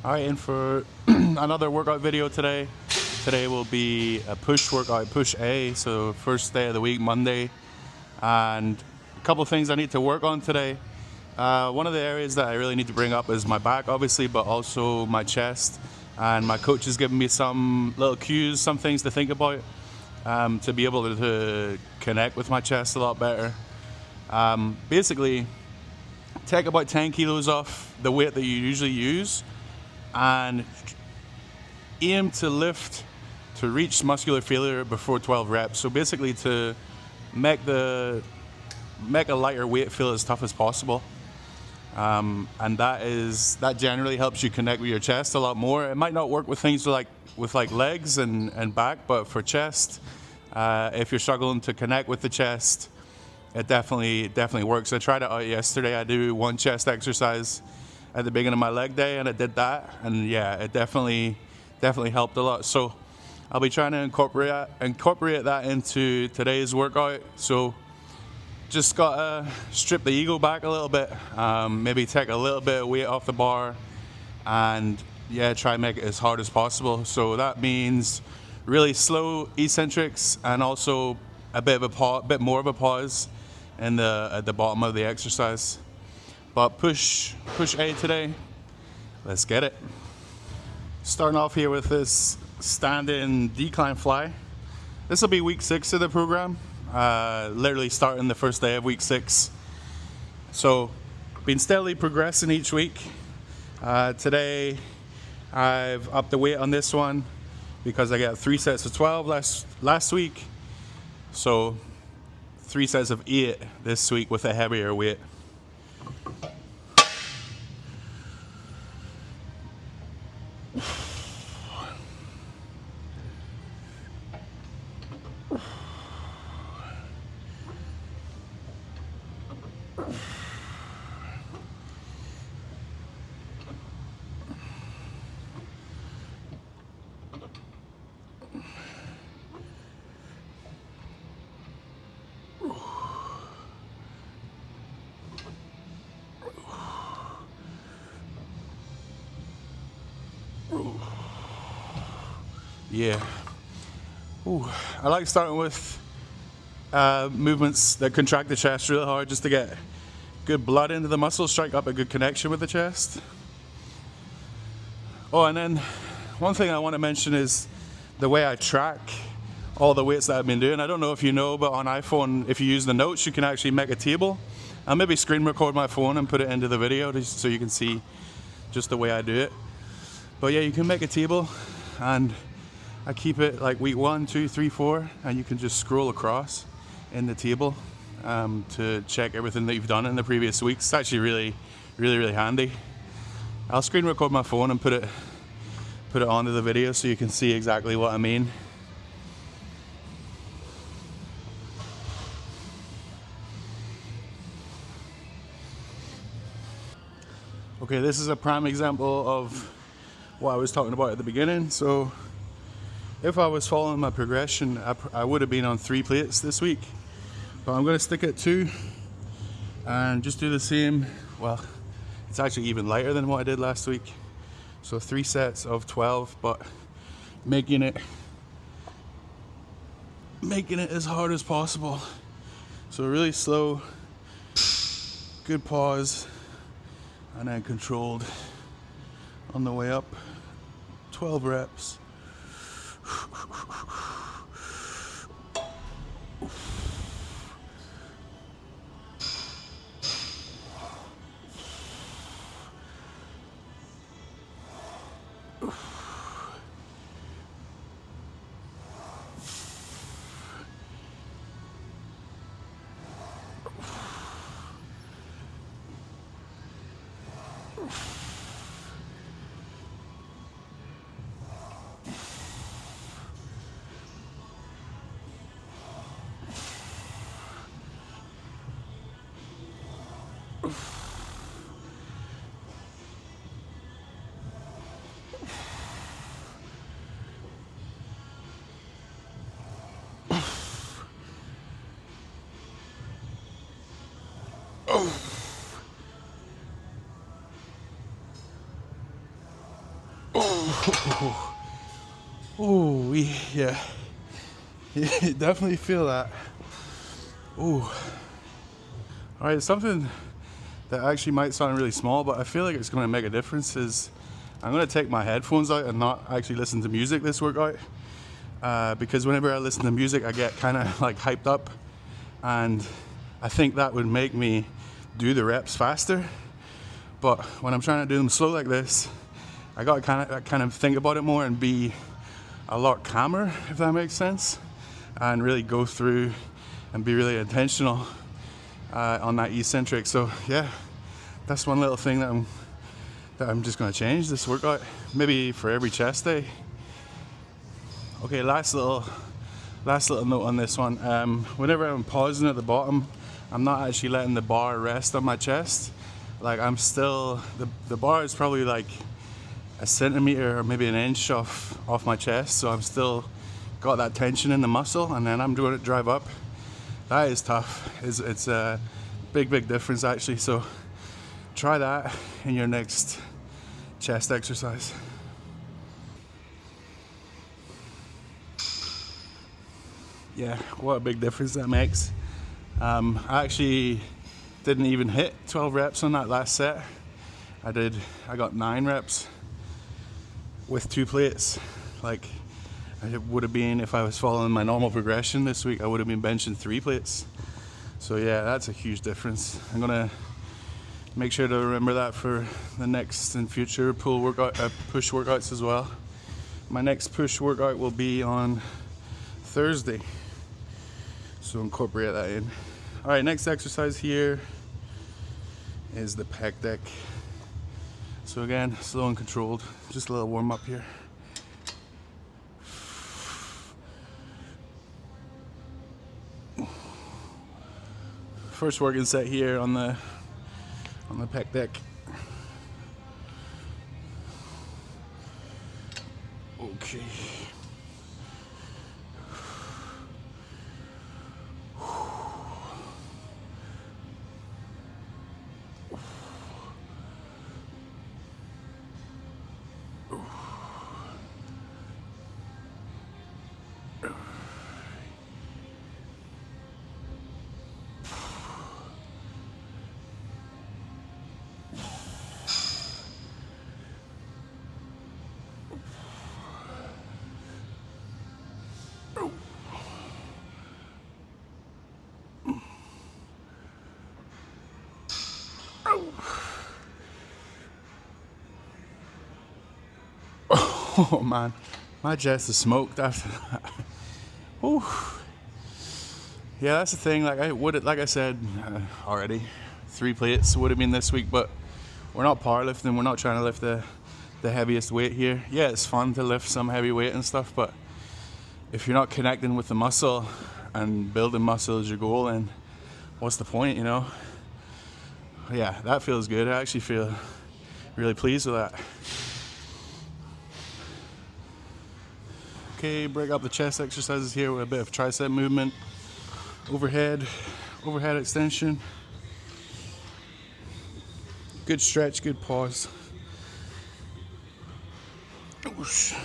Alright, and for another workout video today. Today will be a push workout, push A, so first day of the week, Monday. And a couple of things I need to work on today. One of the areas that I really need to bring up is my back, obviously, but also my chest. And my coach has given me some little cues, some things to think about to be able to connect with my chest a lot better. Basically, take about 10 kilos off the weight that you usually use and aim to lift to reach muscular failure before 12 reps. So basically to make a lighter weight feel as tough as possible. And that generally helps you connect with your chest a lot more. It might not work with things like legs and back, but for chest, if you're struggling to connect with the chest, it definitely works. I tried it out yesterday. I do one chest exercise at the beginning of my leg day, and it did that, and yeah, it definitely helped a lot. So I'll be trying to incorporate that into today's workout. So just gotta strip the ego back a little bit, maybe take a little bit of weight off the bar, and yeah, try and make it as hard as possible. So that means really slow eccentrics and also a bit more of a pause at the bottom of the exercise. But push A today. Let's get it. Starting off here with this standing decline fly. This will be week 6 of the program. Literally starting the first day of week 6. So, been steadily progressing each week. Today, I've upped the weight on this one because I got 3 sets of 12 last week. So, 3 sets of 8 this week with a heavier weight. Yeah. Ooh. I like starting with movements that contract the chest really hard just to get good blood into the muscles, strike up a good connection with the chest. Oh, and then one thing I want to mention is the way I track all the weights that I've been doing. I don't know if you know, but on iPhone, if you use the notes, you can actually make a table. I'll maybe screen record my phone and put it into the video so you can see just the way I do it. But yeah, you can make a table, and I keep it like week 1, 2, 3, 4, and you can just scroll across in the table to check everything that you've done in the previous weeks. It's actually really handy. I'll screen record my phone and put it onto the video so you can see exactly what I mean. Okay, this is a prime example of what I was talking about at the beginning. So if I was following my progression, I would have been on 3 plates this week, but I'm going to stick at 2 and just do the same. Well, it's actually even lighter than what I did last week. So 3 sets of 12, but making it as hard as possible. So really slow, good pause, and then controlled on the way up. 12 reps. Oh, oh, yeah. You definitely feel that. Ooh. All right, something that actually might sound really small, but I feel like it's going to make a difference is I'm going to take my headphones out and not actually listen to music this workout. Because whenever I listen to music, I get kind of like hyped up, and I think that would make me do the reps faster. But when I'm trying to do them slow like this, I got to kind of think about it more and be a lot calmer, if that makes sense, and really go through and be really intentional on that eccentric. So yeah, that's one little thing that I'm just going to change this workout, maybe for every chest day. Okay, last little note on this one. Whenever I'm pausing at the bottom, I'm not actually letting the bar rest on my chest. Like I'm still, the bar is probably like a centimeter or maybe an inch off my chest, so I'm still got that tension in the muscle, and then I'm doing it drive up. That is tough. It's a big difference actually. So try that in your next chest exercise. Yeah, what a big difference that makes. I actually didn't even hit 12 reps on that last set. I got 9 reps with 2 plates. Like it would have been, if I was following my normal progression this week, I would have been benching 3 plates. So yeah, that's a huge difference. I'm gonna make sure to remember that for the next and future push workouts as well. My next push workout will be on Thursday, so incorporate that in. All right, next exercise here is the pec deck. So again, slow and controlled, just a little warm up here. First working set here on the pec deck. Okay. Oh man, my chest is smoked after that. Whew. Yeah, that's the thing. Like I said already, 3 plates would have been this week, but we're not powerlifting. We're not trying to lift the heaviest weight here. Yeah, it's fun to lift some heavy weight and stuff, but if you're not connecting with the muscle and building muscle as your goal, then what's the point, you know? Yeah, that feels good. I actually feel really pleased with that. Okay, break up the chest exercises here with a bit of tricep movement. Overhead extension. Good stretch, good pause. Oosh.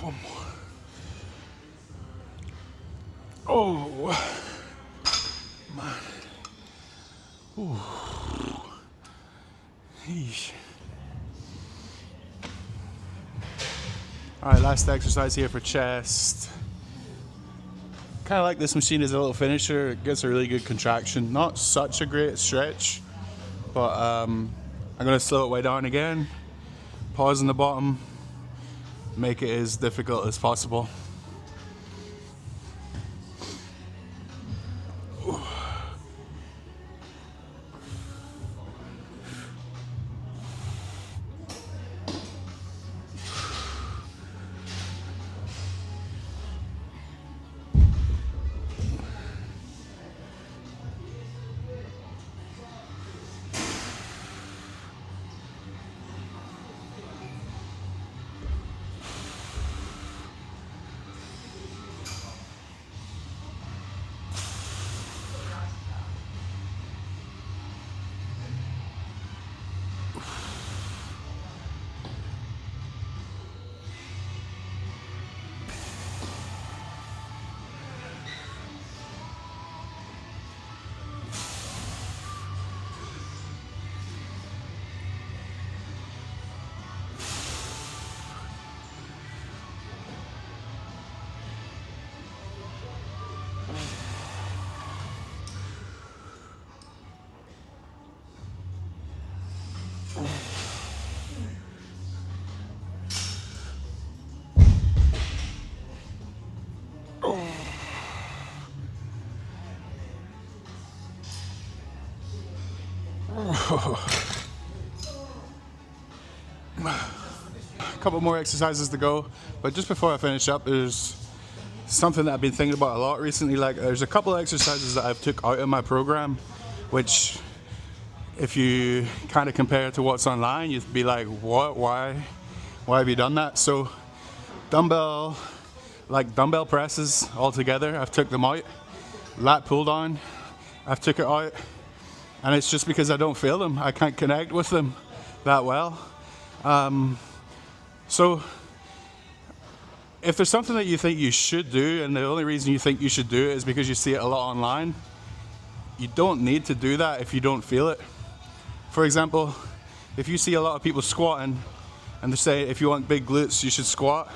One more. Oh, man. Ooh. Yeesh. All right, last exercise here for chest. Kind of like this machine as a little finisher. It gets a really good contraction. Not such a great stretch, but I'm going to slow it way down again. Pause in the bottom. Make it as difficult as possible. A couple more exercises to go, but just before I finish up, there's something that I've been thinking about a lot recently. Like, there's a couple of exercises that I've took out of my program, which if you kind of compare it to what's online, you'd be like, what, why have you done that? So dumbbell presses altogether, I've took them out. Lat pull down, I've took it out, and it's just because I don't feel them. I can't connect with them that well. So if there's something that you think you should do, and the only reason you think you should do it is because you see it a lot online, you don't need to do that if you don't feel it. For example, if you see a lot of people squatting and they say if you want big glutes you should squat,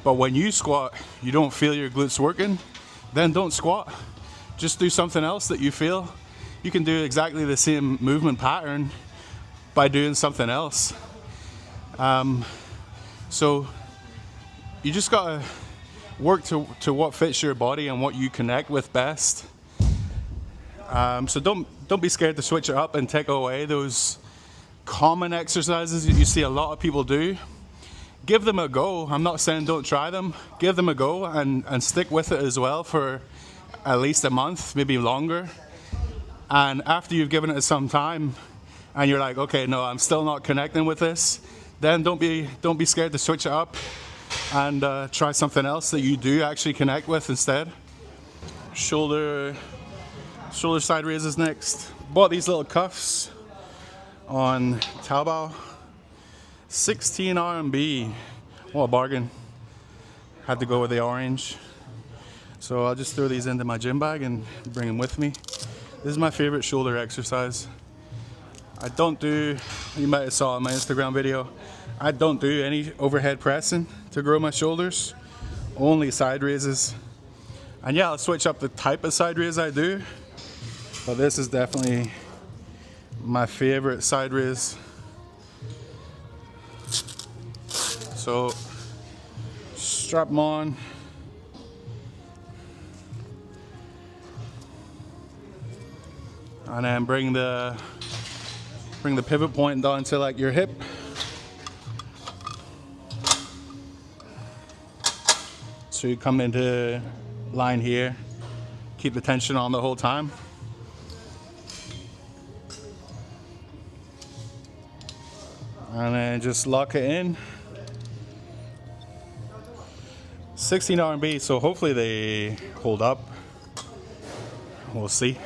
but when you squat you don't feel your glutes working, then don't squat. Just do something else that you feel. You can do exactly the same movement pattern by doing something else. So you just gotta work to what fits your body and what you connect with best. So don't be scared to switch it up and take away those common exercises that you see a lot of people do. Give them a go. I'm not saying don't try them. Give them a go and stick with it as well for at least a month, maybe longer. And after you've given it some time and you're like, okay, no, I'm still not connecting with this, then don't be scared to switch it up and try something else that you do actually connect with instead. Shoulder side raises next. Bought these little cuffs on Taobao. 16 RMB. What a bargain. Had to go with the orange. So I'll just throw these into my gym bag and bring them with me. This is my favorite shoulder exercise. You might have saw in my Instagram video, I don't do any overhead pressing to grow my shoulders, only side raises. And yeah, I'll switch up the type of side raise I do, but this is definitely my favorite side raise. So strap them on. And then bring the pivot point down to like your hip. So you come into line here, keep the tension on the whole time. And then just lock it in. 16 RMB, so hopefully they hold up. We'll see.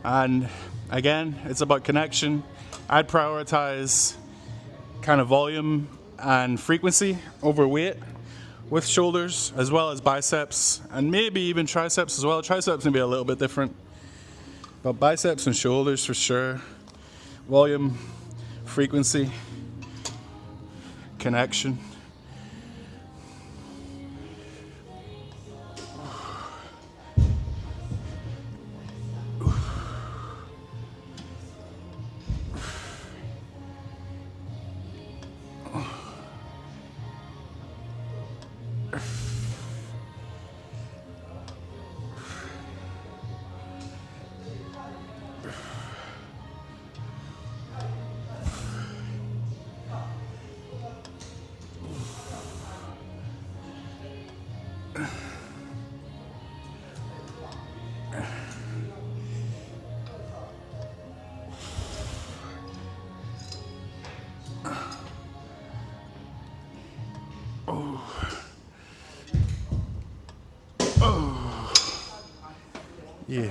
And again, it's about connection. I'd prioritize kind of volume and frequency over weight with shoulders, as well as biceps, and maybe even triceps as well. Triceps can be a little bit different, but biceps and shoulders for sure. Volume, frequency, connection. Yeah.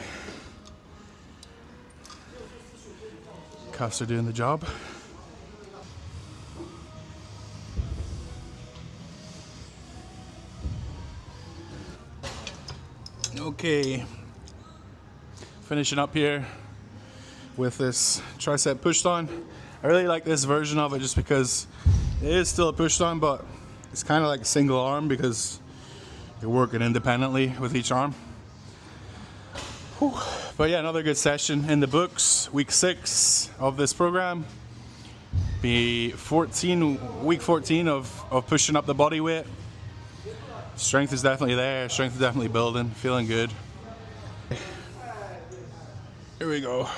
Cuffs are doing the job. Okay. Finishing up here with this tricep push down. I really like this version of it just because it is still a push down, but it's kind of like a single arm because you're working independently with each arm. Whew. But yeah, another good session in the books. Week 6 of this program. Be week 14 of pushing up the body weight. Strength is definitely there. Strength is definitely building. Feeling good. Here we go.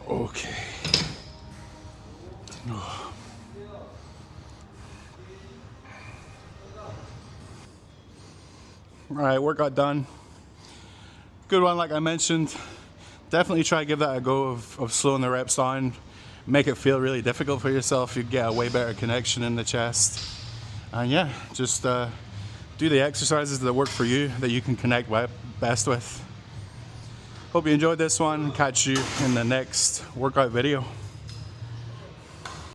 Okay. All right, workout done. Good one, like I mentioned. Definitely try to give that a go of slowing the reps down. Make it feel really difficult for yourself. You'd get a way better connection in the chest. And yeah, just do the exercises that work for you, that you can connect best with. Hope you enjoyed this one. Catch you in the next workout video.